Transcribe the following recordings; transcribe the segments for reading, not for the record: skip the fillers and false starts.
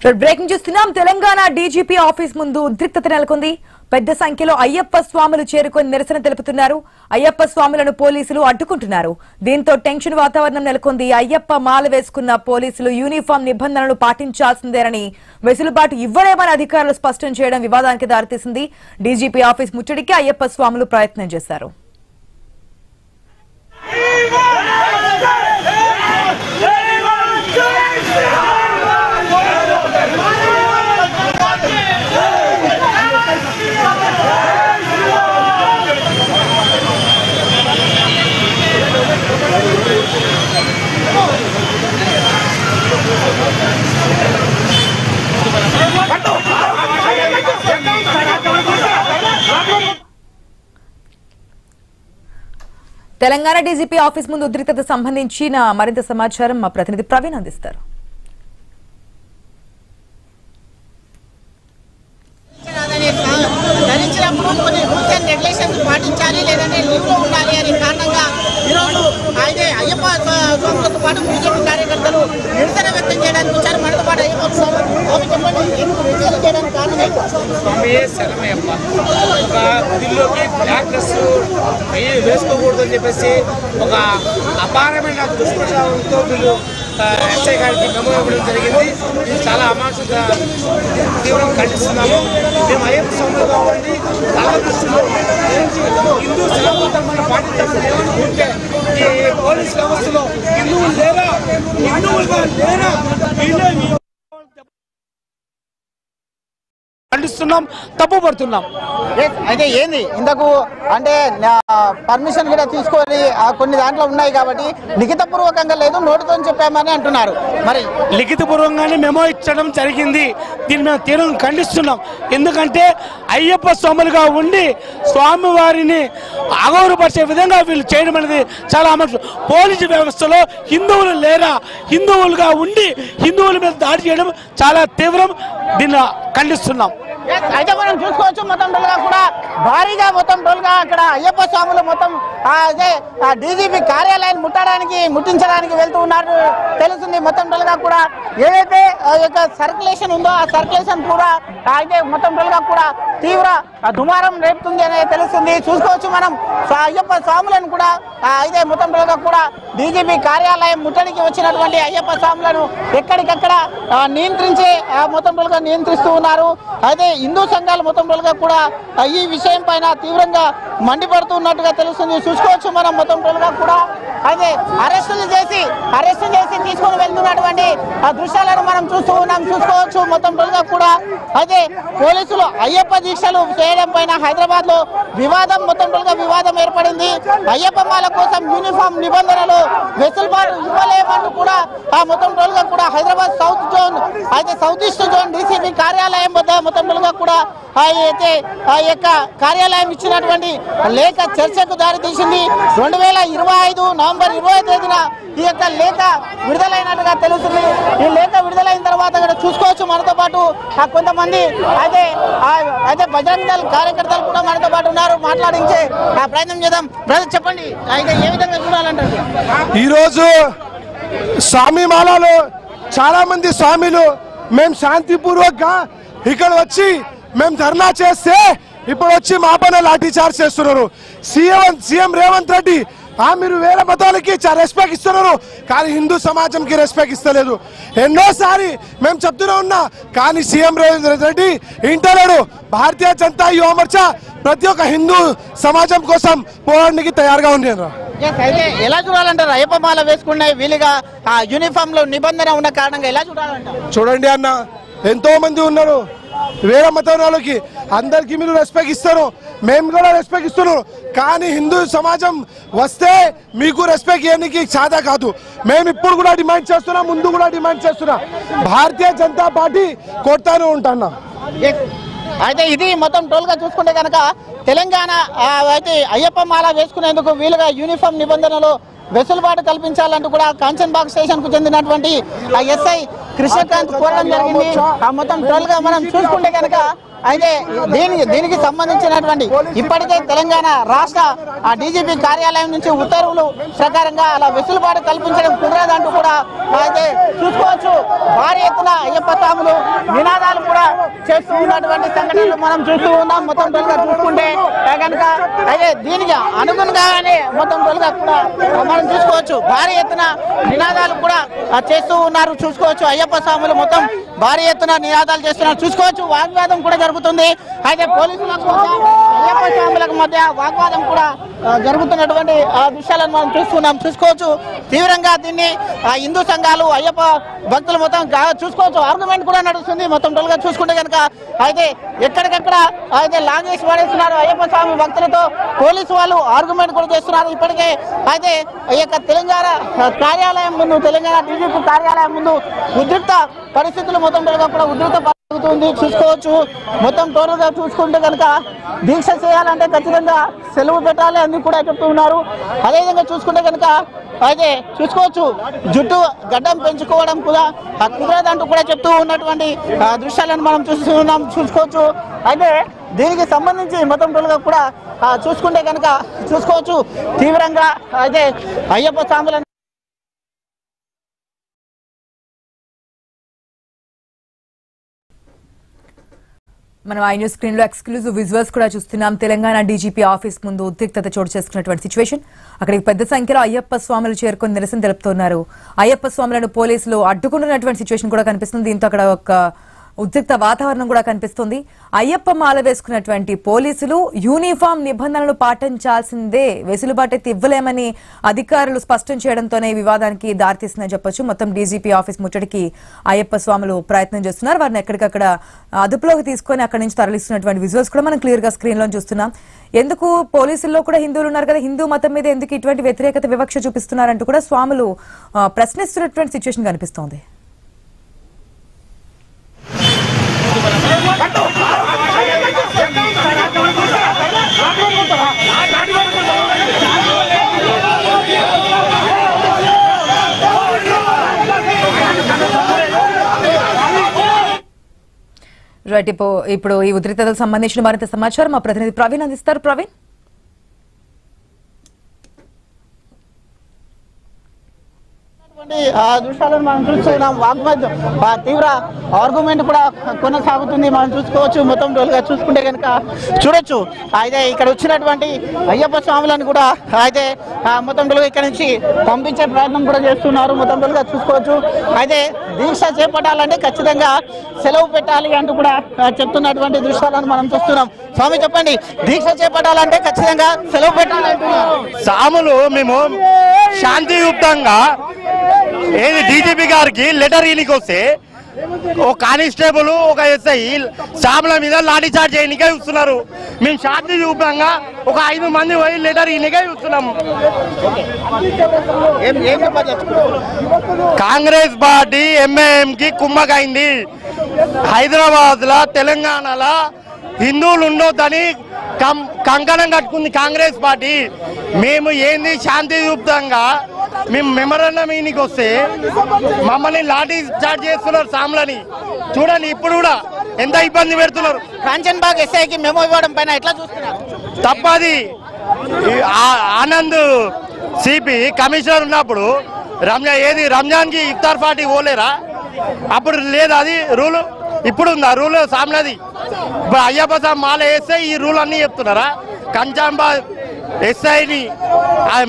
Breaking చూస్తున్నాం. Telangana DGP office ముందు ఉద్రిక్తత నెలకొంది. పెద్ద సంఖ్యలో అయ్యప్ప స్వాములు చేరుకొని నిరసన తెలుపుతున్నారు. అయ్యప్ప స్వాములను పోలీసులు అడ్డుకుంటున్నారు. దీంతో టెన్షన్ వాతావరణం నెలకొంది. అయ్యప్ప మాల వేసుకున్న పోలీసులు యూనిఫామ్ నిబంధనలు పాటించాల్సిందేనని వెసులుబాటు ఇవ్వలేమని అధికారులు స్పష్టం చేయడం వివాదానికి దారితీసింది. డీజీపీ ఆఫీస్ ముట్టడికి అయ్యప్ప స్వాములు ప్రయత్నం చేశారు. తెలంగాణ డీజీపీ ఆఫీస్ ముందు ఉద్రిక్తత సంబంధించిన మరింత సమాచారం మా ప్రతినిధి ప్రవీణ్ అందిస్తారు. ధరించినప్పుడు కొన్ని రూల్స్ అండ్ రెగ్యులేషన్స్ పాటించాలి, లేదంటే లీవ్లో ఉండాలి అనే కారణంగా ఈరోజు అయితే అయ్యప్ప స్వాములతో పాటు బీజేపీ కార్యకర్తలు నిరసన వ్యక్తం చేయడానికి వచ్చారు. మనతో పాటు అయ్యప్ప స్వామి చెప్పండి, ఎందుకు నిరసన చేయడానికి కారణం ఏంటి? స్వామి శరణమయ్యప్ప ఒక గుడిలోకి బ్లాక్ డ్రెస్ వేసుకోకూడదు అని చెప్పేసి ఒక అపారమైన దుష్ప్రచారంతో వీళ్ళు ఎస్ఐ గారికి మెమో ఇవ్వడం జరిగింది. ఇది చాలా అమానుషంగా తీవ్రంగా ఖండిస్తున్నాము. మేము అయ్యప్ప స్వాములుగా ఉండి చాలా దృష్టిలో హిందూ సనాతన పాటించాలని ఏమనుకుంటే ఈ పోలీస్ వ్యవస్థలో హిందువులు లేరా, హిందువులుగా లేరా వీళ్ళే ఖండిస్తున్నాం, తప్పుపడుతున్నాం. అయితే ఏంది ఇంతకు అంటే పర్మిషన్ కూడా తీసుకొని కొన్ని దాంట్లో ఉన్నాయి కాబట్టి లిఖితపూర్వకంగా లేదు, నోటితో చెప్పామని అంటున్నారు. మరి లిఖితపూర్వకంగానే మెమో ఇచ్చడం జరిగింది. దీన్ని మేము తీవ్రంగా ఖండిస్తున్నాం. ఎందుకంటే అయ్యప్ప స్వాములుగా ఉండి స్వామివారిని అగౌరవపరిచే విధంగా వీళ్ళు చేయడం అనేది చాలా అమర్షం. పోలీసు వ్యవస్థలో హిందువులు లేరా, హిందువులుగా ఉండి హిందువుల మీద దాడి చేయడం చాలా తీవ్రం. దీన్ని ఖండిస్తున్నాం. అయితే మనం చూసుకోవచ్చు, మొత్తం టోల్గా కూడా భారీగా మొత్తం టోల్గా అక్కడ అయ్యప్ప స్వాములు మొత్తం అదే డీజీపీ కార్యాలయాన్ని ముట్టించడానికి వెళ్తూ ఉన్నారు తెలుస్తుంది. మొత్తం టోల్గా కూడా ఏదైతే యొక్క సర్క్యులేషన్ ఉందో ఆ సర్క్యులేషన్ కూడా అయితే మొత్తం టోల్గా కూడా తీవ్ర దుమారం రేపుతుంది అనేది తెలుస్తుంది. చూసుకోవచ్చు మనం అయ్యప్ప స్వాములను కూడా అయితే మొత్తం టోల్గా కూడా డీజీపీ కార్యాలయం ముట్టడికి వచ్చినటువంటి అయ్యప్ప స్వాములను ఎక్కడికక్కడ నియంత్రించే మొత్తం టోల్గా నియంత్రిస్తూ ఉన్నారు. అయితే హిందూ సంఘాలు మొత్తం టోల్గా కూడా ఈ విషయం పైన తీవ్రంగా మండిపడుతున్నట్టుగా తెలుస్తుంది. చూసుకోవచ్చు మనం మొత్తం టోల్గా కూడా అయితే అరెస్టులు చేసి తీసుకొని వెళ్తున్నటువంటి ఆ దృశ్యాలను మనం చూస్తూ ఉన్నాం. చూసుకోవచ్చు మొత్తం టోల్గా కూడా అయితే పోలీసులు అయ్యప్ప దీక్షలు చేయడం పైన హైదరాబాద్ లో వివాదం మొత్తం టోల్గా వివాదం ఏర్పడింది. అయ్యప్ప మాల కోసం యూనిఫామ్ నిబంధనలు వెసులుబాటు ఇవ్వలేమంటూ కూడా ఆ మొత్తం టోల్గా కూడా హైదరాబాద్ సౌత్ జోన్ అయితే సౌత్ ఈస్ట్ జోన్ డీసీపీ కార్యాలయం వద్ద మొత్తం టోల్గా కూడా అయితే ఆ యొక్క కార్యాలయం ఇచ్చినటువంటి లేఖ చర్చకు దారితీసింది. 2025 నవంబర్ 20వ తేదీన ఈ యొక్క లేఖ విడుదలైనట్టుగా తెలుస్తుంది. ఈ లేఖ విడుదలైన తర్వాత కూడా చూసుకోవచ్చు మనతో పాటు కొంతమంది అయితే బజరంగ దళ్ కార్యకర్తలు కూడా మనతో పాటు ఉన్నారు. మాట్లాడించే ప్రయత్నం చేద్దాం. బ్రదర్ చెప్పండి, అయితే ఏ విధంగా చూడాలంటారు? ఈరోజు స్వామి మాలలో చాలా మంది స్వామిలు మేము శాంతిపూర్వకంగా ఇక్కడ వచ్చి మేము ధర్నా చేస్తే ఇప్పుడు వచ్చి మా పైన లాఠీ చార్జ్ చేస్తున్నారు. సీఎం రేవంత్ రెడ్డి మీరు వేరే మతాలకి రెస్పెక్ట్ ఇస్తున్నారు, కానీ హిందూ సమాజంకి రెస్పెక్ట్ ఇస్తలేదు. ఎన్నోసారి మేము చెప్తూనే ఉన్నా, కానీ సీఎం రేవంత్ రెడ్డి ఇంటలేడు. భారతీయ జనతా యువ మోర్చా ప్రతి ఒక్క హిందూ సమాజం కోసం పోరాడడానికి తయారుగా ఉన్నారు. అయితే ఎలా చూడాలంటారు? అయ్యప్ప మాల వేసుకునే వీలుగా ఆ యూనిఫామ్ లో నిబంధన ఉన్న కారణంగా ఎలా చూడాలంటారు? చూడండి అన్న, ఎంతో మంది ఉన్నారు వేరే మతం వాళ్ళకి, అందరికి మీరు రెస్పెక్ట్ ఇస్తారు, మేము కూడా రెస్పెక్ట్ ఇస్తున్నాం. కానీ హిందూ సమాజం వస్తే మీకు రెస్పెక్ట్ ఇవ్వడానికి సాదా కాదు. మేము ఇప్పుడు కూడా డిమాండ్ చేస్తున్నాం, ముందు కూడా డిమాండ్ చేస్తున్నాం. భారతీయ జనతా పార్టీ కొడతానే ఉంటున్నాం. అయితే ఇది మొత్తం టోల్గా చూసుకుంటే కనుక తెలంగాణ అయితే అయ్యప్ప మాల వేసుకునేందుకు వీలుగా యూనిఫామ్ నిబంధనలు వెసులుబాటు కల్పించాలంటూ కూడా కాంచన్బాగ్ స్టేషన్ కు చెందినటువంటి ఎస్ఐ కృష్ణకాంత్ కోరడం జరిగింది. ఆ మొత్తం టోల్ గా మనం చూసుకుంటే కనుక అయితే దీనికి సంబంధించినటువంటి ఇప్పటికే తెలంగాణ రాష్ట్ర డీజీపీ కార్యాలయం నుంచి ఉత్తర్వులు ప్రకారంగా అలా వెసులుబాటు కల్పించడం కుదరదంటూ కూడా అయితే చూసుకోవచ్చు. భారీ ఎత్తున అయ్యప్ప స్వాములు నినాదాలు కూడా చేస్తూ ఉన్నటువంటి సంఘటనలు మనం చూస్తూ ఉన్నాం. మొత్తం తొలిగా చూసుకుంటే కనుక అయితే దీనికి అనుగుణంగానే మొత్తం తొలిగా కూడా మనం చూసుకోవచ్చు. భారీ ఎత్తున నినాదాలు కూడా చేస్తూ ఉన్నారు చూసుకోవచ్చు. అయ్యప్ప స్వాములు మొత్తం భారీ ఎత్తున నినాదాలు చేస్తున్నారు చూసుకోవచ్చు. వాగ్వాదం కూడా జరుగుతుంది. అయితే పోలీసులకు అయ్యప్ప స్వాములకు మధ్య వాగ్వాదం కూడా జరుగుతున్నటువంటి దృశ్యాలను మనం చూసుకోవచ్చు. తీవ్రంగా దీన్ని హిందూ సంఘాలు అయ్యప్ప భక్తులు మొత్తం చూసుకోవచ్చు. ఆర్గ్యుమెంట్ కూడా నడుస్తుంది మొత్తం టోల్గా చూసుకుంటే కనుక. అయితే ఎక్కడికక్కడ అయితే లాగేసి పడేస్తున్నారు అయ్యప్ప స్వామి భక్తులతో. పోలీసు వాళ్ళు ఆర్గ్యుమెంట్ కూడా చేస్తున్నారు ఇప్పటికే. అయితే ఈ యొక్క తెలంగాణ కార్యాలయం ముందు, తెలంగాణ డీజీపీ కార్యాలయం ముందు ఉద్రిక్త పరిస్థితులు మొత్తం టోల్గా కూడా జరుగుతుంది చూసుకోవచ్చు. మొత్తం టోటల్గా చూసుకుంటే కనుక దీక్ష చేయాలంటే ఖచ్చితంగా సెలవు పెట్టాలి అని కూడా చెప్తూ ఉన్నారు. అదేవిధంగా చూసుకుంటే కనుక అయితే చూసుకోవచ్చు జుట్టు గడ్డం పెంచుకోవడం కూడా కుదరదంటూ కూడా చెప్తూ ఉన్నటువంటి దృశ్యాలను మనం చూసుకోవచ్చు. అయితే దీనికి సంబంధించి మొత్తం టోల్గా కూడా చూసుకుంటే కనుక చూసుకోవచ్చు తీవ్రంగా అయితే అయ్యప్ప స్వాములను మనం ఐ న్యూస్ స్క్రీన్ లో ఎక్స్క్లూజివ్ విజువల్స్ కూడా చూస్తున్నాం. తెలంగాణ డీజీపీ ఆఫీస్ ముందు ఉద్రిక్తత చోటు చేసుకున్నటువంటి సిచ్యువేషన్. అక్కడికి పెద్ద సంఖ్యలో అయ్యప్ప స్వాములు చేరుకొని నిరసన తెలుపుతున్నారు. అయ్యప్ప స్వాములను పోలీసులు అడ్డుకుంటున్నటువంటి సిచ్యువేషన్ కూడా కనిపిస్తుంది. దీంతో అక్కడ ఒక ఉద్రిక్త వాతావరణం కూడా కనిపిస్తుంది. అయ్యప్ప మాల వేసుకున్నటువంటి పోలీసులు యూనిఫామ్ నిబంధనలు పాటించాల్సిందే, వెసులుబాటు అయితే ఇవ్వలేమని అధికారులు స్పష్టం చేయడంతోనే వివాదానికి దారితీస్తుందని చెప్పొచ్చు. మొత్తం డీజీపీ ఆఫీస్ ముట్టడికి అయ్యప్ప స్వాములు ప్రయత్నం చేస్తున్నారు. వారిని ఎక్కడికక్కడ అదుపులోకి తీసుకొని అక్కడి నుంచి తరలిస్తున్నటువంటి విజువల్స్ కూడా మనం క్లియర్ గా స్క్రీన్ లో చూస్తున్నాం. ఎందుకు పోలీసుల్లో కూడా హిందువులు ఉన్నారు కదా, హిందూ మతం మీద ఎందుకు ఇటువంటి వ్యతిరేకత వివక్ష చూపిస్తున్నారంటూ కూడా స్వాములు ప్రశ్నిస్తున్నటువంటి సిచ్యువేషన్ కనిపిస్తోంది. రైట్, ఇప్పుడు ఈ ఉద్రిక్తతకు సంబంధించిన మరింత సమాచారం మా ప్రతినిధి ప్రవీణ్ అందిస్తారు. ప్రవీణ్, దృశ్యాలను మనం చూస్తున్నాం. వాగ్వాదం తీవ్ర ఆర్గ్యుమెంట్ కూడా కొనసాగుతుంది మనం చూసుకోవచ్చు. మొత్తం టోల్గా చూసుకుంటే కనుక చూడొచ్చు. అయితే ఇక్కడ వచ్చినటువంటి అయ్యప్ప స్వాములను కూడా అయితే మొత్తం టోల్గా ఇక్కడ నుంచి పంపించే ప్రయత్నం కూడా చేస్తున్నారు. మొత్తం టోల్గా చూసుకోవచ్చు. అయితే దీక్ష చేపట్టాలంటే ఖచ్చితంగా సెలవు పెట్టాలి అంటూ కూడా చెప్తున్నటువంటి దృశ్యాలను మనం చూస్తున్నాం. స్వామి చెప్పండి, దీక్ష చేపట్టాలంటే ఖచ్చితంగా సెలవు పెట్టాలంటున్నారు. సాములు మేము శాంతియుక్తంగా ఏది డీజీపీ గారికి లెటర్ ఈయనకి వస్తే ఒక కానిస్టేబుల్ ఒక ఎస్ఐ సాముల మీద లాఠీ చార్జ్ చేయనికే చూస్తున్నారు. మేము శాంతియుతంగా ఒక 5 మంది పోయి లెటర్ ఈయనకే చూస్తున్నాము. కాంగ్రెస్ పార్టీ ఎంఐఎం కి కుమ్మకైంది. హైదరాబాద్ లా తెలంగాణలో హిందువులు ఉండొద్దని కంకణం కట్టుకుంది కాంగ్రెస్ పార్టీ. మేము ఏంది శాంతియుతంగా మేము మెమరాండం ఈయనకి వస్తే మమ్మల్ని లాఠీ చార్జ్ చేస్తున్నారు సాములని. చూడండి ఇప్పుడు కూడా ఎంత ఇబ్బంది పెడుతున్నారు. కాంచన్ బాగ్ ఎస్ఐకి మెమో ఇవ్వడం పైన ఎట్లా చూస్తున్నారు? తప్పది. ఆనంద్ సిపి కమిషనర్ ఉన్నప్పుడు రంజాన్ కి ఇఫ్తార్ పార్టీ పోలేరా? అప్పుడు లేదా అది రూలు? ఇప్పుడు ఉందా రూల్ సామ్లది? ఇప్పుడు అయ్యప్ప స్వామి మాల వేస్తే ఈ రూల్ అన్నీ చెప్తున్నారా? కంచాంబాద్ ఎస్ఐని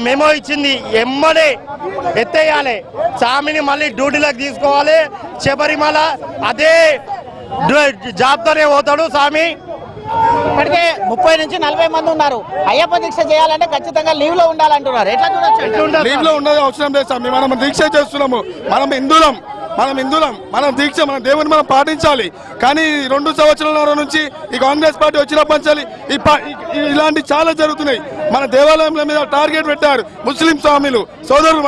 మెమో ఇచ్చింది, ఎమ్మడే ఎత్తేయాలి, స్వామిని మళ్ళీ డ్యూటీలోకి తీసుకోవాలి. శబరిమల అదే జాబ్తోనే పోతాడు స్వామి. ఇప్పటికే 30 నుంచి 40 మంది ఉన్నారు. అయ్యప్ప దీక్ష చేయాలంటే ఖచ్చితంగా లీవ్ లో ఉండాలంటున్నారు. ఎట్లా చూడొచ్చు? లీవ్ లో ఉండదు అవసరం లేదు స్వామి. మనం దీక్ష చేస్తున్నాము. మనం హిందువులం, మనం దీక్ష, మన దేవుని మనం పాటించాలి. కానీ 2 సంవత్సరాల నుంచి ఈ కాంగ్రెస్ పార్టీ వచ్చినప్పటి నుంచి ఇలాంటి చాలా జరుగుతున్నాయి. మన దేవాలయంల మీద టార్గెట్ పెట్టారు ముస్లిం స్వామిలు సోదరులు.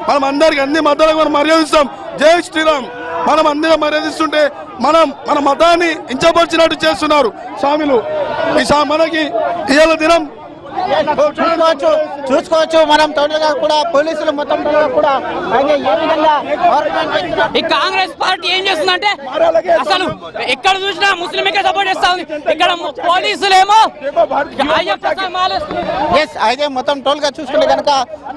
మనం అందరికి అన్ని మతాలకు మనం మర్యాదిస్తాం. జై శ్రీరామ్ మనం అందరం మర్యాదిస్తుంటే మన మతాన్ని ఇంచపరిచినట్టు చేస్తున్నారు స్వామిలు. మనకి ఇవాళ దినం చూసుకోవచ్చు మనం టోటల్గా కూడా పోలీసులు మొత్తం కూడా అయితే ఏ విధంగా ఈ కాంగ్రెస్ పార్టీ ఏం చేస్తుందంటే అసలు ఎక్కడ చూసినా ముస్లింకే సపోర్ట్ చేస్తా ఉంది. ఇక్కడ పోలీసులేమో అయితే మొత్తం టోల్ గా చూసుకుంటే కనుక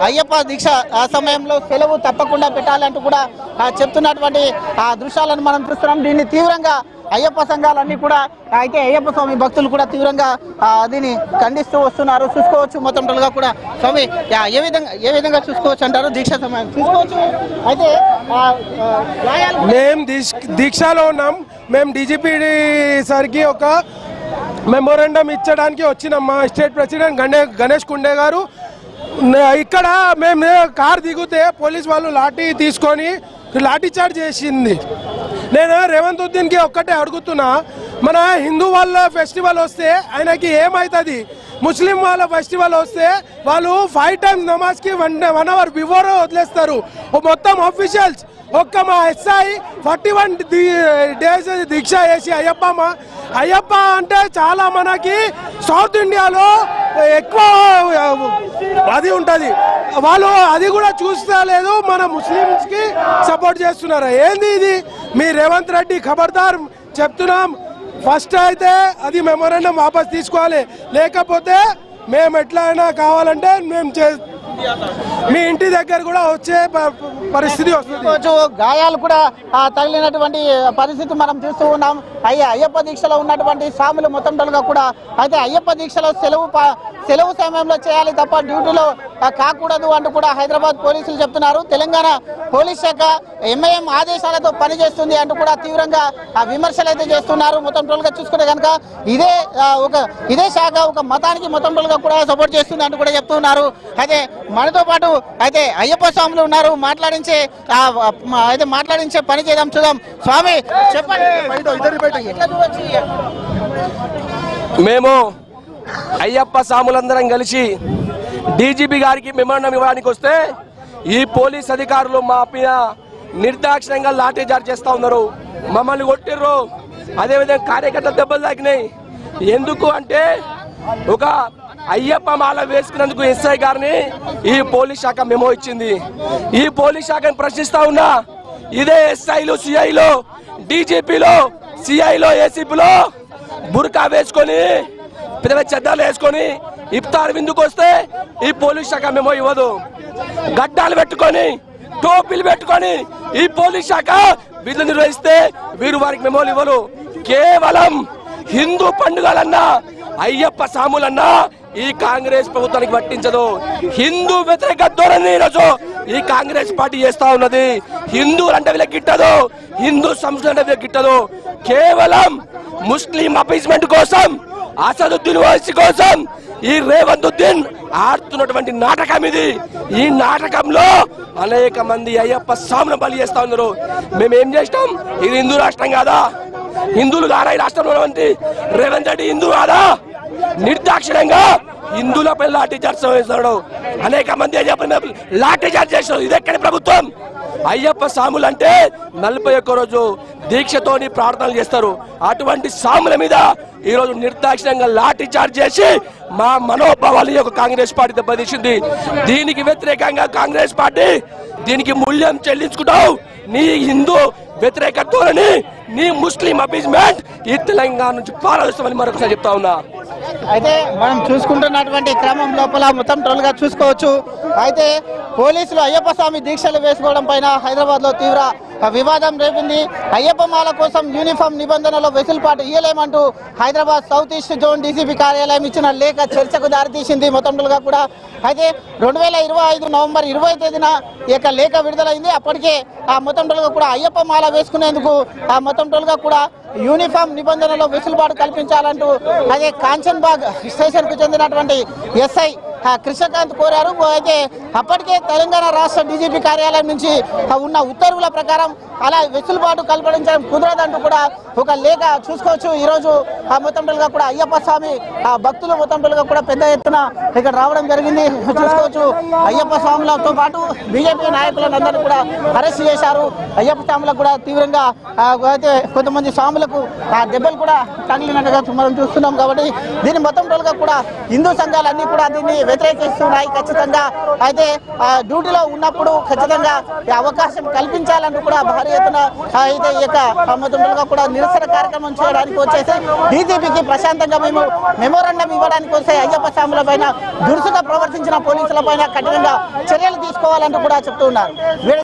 అయ్యప్ప దీక్ష ఆ సమయంలో సెలవు తప్పకుండా పెట్టాలంటూ కూడా చెప్తున్నటువంటి ఆ దృశ్యాలను మనం చూస్తున్నాం. దీన్ని తీవ్రంగా అయ్యప్ప సంఘాలన్నీ కూడా అయితే అయ్యప్ప స్వామి భక్తులు కూడా తీవ్రంగా దీన్ని ఖండిస్తూ వస్తున్నారు. చూసుకోవచ్చు మొత్తం టోల్ గా కూడా స్వామి ఏ విధంగా చూసుకోవచ్చు అంటారు దీక్ష సమయం చూసుకోవచ్చు. అయితే మేము దీక్షలో ఉన్నాం. మేము డీజీపీ సార్కి ఒక మెమోరాండం ఇచ్చడానికి వచ్చినాం. మా స్టేట్ ప్రెసిడెంట్ గణేష్ కుండే గారు ఇక్కడ మేము కార్ దిగితే పోలీస్ వాళ్ళు లాఠీ చార్జ్ చేసింది. నేను రేవంత్ ఉద్దీన్కి ఒక్కటే అడుగుతున్నా, మన హిందూ వాళ్ళ ఫెస్టివల్ వస్తే ఆయనకి ఏమవుతుంది? ముస్లిం వాళ్ళ ఫెస్టివల్ వస్తే వాళ్ళు 5 times నమాజ్కి 1 hour బిఫోర్ వదిలేస్తారు. మొత్తం ఆఫీషియల్స్ ఒక్క మా ఎస్ఐ 41 days దీక్ష చేసి అయ్యప్ప అంటే చాలా మనకి సౌత్ ఇండియాలో ఎక్కువ అది ఉంటుంది. వాళ్ళు అది కూడా చూస్తలేదు, మన ముస్లిమ్స్కి సపోర్ట్ చేస్తున్నారు. ఏంది ఇది? మీ రేవంత్ రెడ్డి ఖబర్దార్ చెప్తున్నాం. ఫస్ట్ అయితే అది మెమోరాండం వాపస్ తీసుకోవాలి, లేకపోతే మేము ఎట్లా అయినా కావాలంటే మేము మీ ఇంటి దగ్గర కూడా వచ్చే పరిస్థితి వస్తుంది. గాయాలు కూడా తగిలినటువంటి పరిస్థితి మనం చూస్తూ ఉన్నాం. అయ్యప్ప దీక్షలో ఉన్నటువంటి స్వాములు మొత్తం టోల్గా కూడా అయితే అయ్యప్ప దీక్షలో సెలవు సమయంలో చేయాలి తప్ప డ్యూటీలో కాకూడదు అంటూ కూడా హైదరాబాద్ పోలీసులు చెప్తున్నారు. తెలంగాణ పోలీస్ శాఖ ఎంఐఎం ఆదేశాలతో పనిచేస్తుంది అంటూ కూడా తీవ్రంగా విమర్శలు అయితే చేస్తున్నారు. మొత్తం టోల్గా చూసుకుంటే కనుక ఇదే శాఖ ఒక మతానికి మొత్తం టోల్గా కూడా సపోర్ట్ చేస్తుంది అంటూ కూడా చెప్తున్నారు. అయితే మనతో పాటు అయితే అయ్యప్ప స్వాములు ఉన్నారు, మాట్లాడించే పని చేద్దాం. చూద్దాం స్వామి చెప్పండి. మేము అయ్యప్ప స్వాములందరం కలిసి డీజీపీ గారికి మెమోరాండం ఇవ్వడానికి వస్తే ఈ పోలీస్ అధికారులు మా మీద నిర్దాక్షిణ్యంగా లాఠీ చార్జ్ చేస్తూ ఉన్నారు. మమ్మల్ని కొట్టిర్రు, అదేవిధంగా కార్యకర్తలు దెబ్బలు తాకినాయి. ఎందుకు అంటే ఒక అయ్యప్ప మాల వేసుకున్నందుకు ఎస్ఐ గారిని ఈ పోలీస్ శాఖ మెమో ఇచ్చింది. ఈ పోలీస్ శాఖను ప్రశ్నిస్తా ఉన్నా. ఇదే ఎస్ఐలు, సిఐలు, డీజీపీలో, సిఐలో, ఏసీపీలో బుర్కా వేసుకొని పెద్ద చెద్దాలు వేసుకొని ఇఫ్తార్ విందుకు వస్తే ఈ పోలీస్ శాఖ మెమో ఇవ్వదు. గడ్డాలు పెట్టుకొని టోపీలు పెట్టుకొని ఈ పోలీస్ శాఖ విధులు నిర్వహిస్తే వీరు వారికి మెమోలు ఇవ్వరు. కేవలం హిందూ పండుగలన్నా అయ్యప్ప సాములన్నా ఈ కాంగ్రెస్ ప్రభుత్వానికి పట్టించదు. హిందూ వ్యతిరేక ధోరణి ఈరోజు ఈ కాంగ్రెస్ పార్టీ చేస్తా ఉన్నది. హిందువులు అంటే వీళ్ళకి గిట్టదు, హిందూ సంస్కృతి అంటే వీళ్ళకి గిట్టదు. కేవలం ముస్లిం అపీస్మెంట్ కోసం, అసదుద్దీన్ ఓవైసీ కోసం ఈ రేవంత్ ఉద్దీన్ ఆడుతున్నటువంటి నాటకం ఇది. ఈ నాటకంలో అనేక మంది అయ్యప్ప స్వాములను బలి చేస్తా ఉన్నారు. మేమేం చేస్తాం? ఇది హిందూ రాష్ట్రం కాదా? హిందువులు కాదా ఈ రాష్ట్రంలో? రేవంత్ రెడ్డి హిందూ కాదా? నిర్దాక్షిణ్యంగా హిందువులపై లాఠీ చార్జ్ చేస్తున్నాడు. అనేక మంది అయ్యప్ప లాఠీ చార్జ్ చేస్తున్నారు. ఇది ఎక్కడి ప్రభుత్వం? అయ్యప్ప స్వాములు అంటే 41 రోజు దీక్షతోని ప్రార్థనలు చేస్తారు. అటువంటి స్వాముల మీద ఈరోజు నిర్దాక్షిణ్యంగా లాఠీ చార్జ్ చేసి మా మనోభావాలు యొక్క కాంగ్రెస్ పార్టీ దెబ్బతీసింది. దీనికి వ్యతిరేకంగా కాంగ్రెస్ పార్టీ దీనికి మూల్యం చెల్లించుకుంటావు. నీ హిందూ వ్యతిరేక ధోరణి, నీ ముస్లిం అపీస్మెంట్ ఈ తెలంగాణ నుంచి పారదర్శమని మరొకసారి చెప్తా ఉన్నా. అయితే మనం చూసుకుంటున్నటువంటి క్రమం లోపల మొత్తం టోల్గా చూసుకోవచ్చు. అయితే పోలీసులు అయ్యప్ప స్వామి దీక్షలు వేసుకోవడం పైన హైదరాబాద్ లో తీవ్ర వివాదం రేపింది. అయ్యప్ప మాల కోసం యూనిఫామ్ నిబంధనలో వెసులుబాటు ఇయ్యలేమంటూ Hyderabad south east zone DCP కార్యాలయం ఇచ్చిన లేఖ చర్చకు దారితీసింది మొత్తం టోల్గా కూడా. అయితే 2025 నవంబర్ 20 తేదీన ఈ యొక్క లేఖ విడుదలైంది. అప్పటికే ఆ మొత్తం టోల్గా కూడా అయ్యప్ప మాల వేసుకునేందుకు ఆ మొత్తం టోల్గా కూడా యూనిఫామ్ నిబంధనలో వెసులుబాటు కల్పించాలంటూ అదే కాంచన్బాగ్ స్టేషన్ కు చెందినటువంటి ఎస్ఐ కృష్ణకాంత్ కోరారు. అయితే అప్పటికే తెలంగాణ రాష్ట్ర డీజీపీ కార్యాలయం నుంచి ఉన్న ఉత్తర్వుల ప్రకారం అలా వెసులుబాటు కల్పించడం కుదరదంటూ కూడా ఒక లేఖ చూసుకోవచ్చు. ఈరోజు మొత్తంగా కూడా అయ్యప్ప స్వామి భక్తులు మొత్తంగా కూడా పెద్ద ఎత్తున ఇక్కడ రావడం జరిగింది. చూసుకోవచ్చు అయ్యప్ప స్వాములతో పాటు బీజేపీ నాయకులందరినీ కూడా అరెస్ట్ చేశారు. అయ్యప్ప స్వాములకు కూడా తీవ్రంగా అయితే కొంతమంది స్వాములకు దెబ్బలు కూడా తగిలినట్టుగా మనం చూస్తున్నాం. కాబట్టి దీని మొత్తంగా కూడా హిందూ సంఘాలన్నీ కూడా దీన్ని వ్యతిరేకిస్తున్నాయి. ఖచ్చితంగా అయితే డ్యూటీలో ఉన్నప్పుడు ఖచ్చితంగా అవకాశం కల్పించాలంటూ కూడా భారీ ఎత్తున అయితే ఈ యొక్క మొత్తంగా కూడా నిరసన కార్యక్రమం చేయడానికి వచ్చేసి డీజీపీకి ప్రశాంతంగా మేము మెమోరాండం ఇవ్వడానికి వస్తే అయ్యప్ప స్వాముల పైన దురుసుగా ప్రవర్తించిన పోలీసుల పైన కఠినంగా చర్యలు తీసుకోవాలంటూ కూడా చెప్తూ ఉన్నారు.